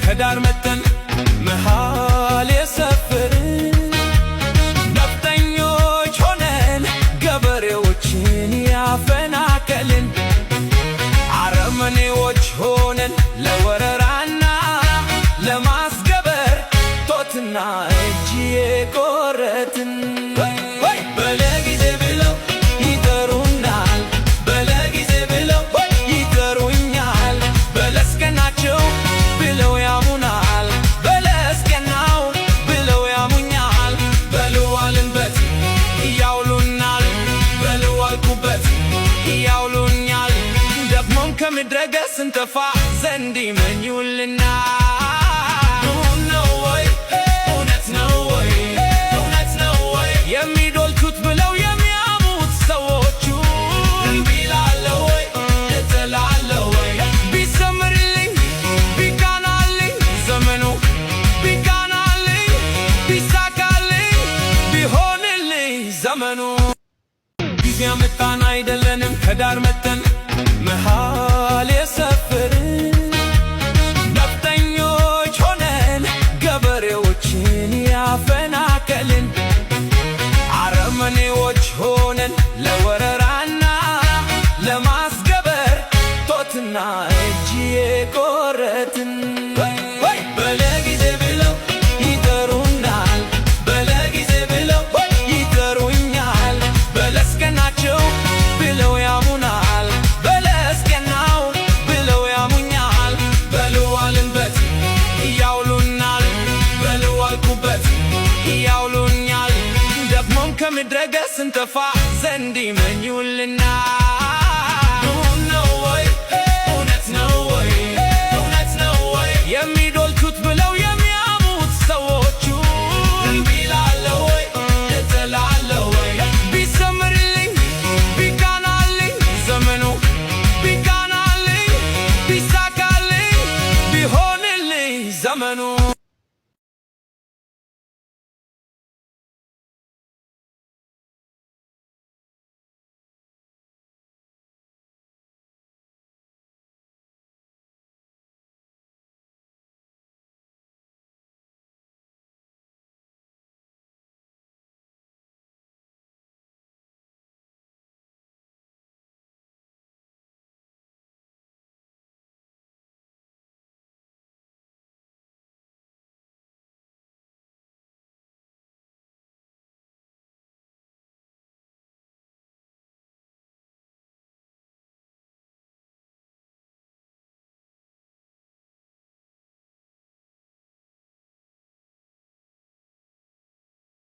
ከዳር መተን መሃል የሰፈርን ነፍጠኞች ሆነን ገበሬዎችን ያፈናቀልን አረመኔዎች ሆነን ለወረራና ለማስገበር ጦትና እጅ የቆረጥን በለጊዜ ብለው ይጠሩናል፣ በለጊዜ ብለው ይጠሩኛል። በለስቀናቸው ብለው ያሙናል፣ በለስቀናው ብለው ያሙኛል። በልዋልንበት ያውሉናል፣ በልዋልኩበት ያውሉኛል። ደግሞም ከምድረ ገጽ እንጠፋ ዘንድ ይመኙልናል። የሚዶልቱት ብለው የሚያሙት ሰዎቹ ቢላለው ወይ እጥላለው ወይ ቢሰምርልኝ ቢቃናልኝ ዘመኑ ቢቃናልኝ ቢሳካልኝ ቢሆንልኝ ዘመኑ ጊዜ አመጣን አይደለንም ከዳር መተን መሃል የሰፈርን ነፍጠኞች ሆነን ገበሬዎችን ያፈናቀልን አረመኔዎች ሆነን ለወረራና ለማስገበር ጦትና እጅ የቆረጥን በለጊዜ ብለው ይጠሩናል፣ በለጊዜ ብለው ይጠሩኛል። በለስቀናቸው ብለው ያሙናል፣ በለስቀናው ብለው ያሙኛል። በልዋልንበት ያውሉናል፣ በልዋልኩበት ያውሉኛል። ደግሞም ከምድረ ገጽ እንጠፋ ዘንድ ይመኙልናል።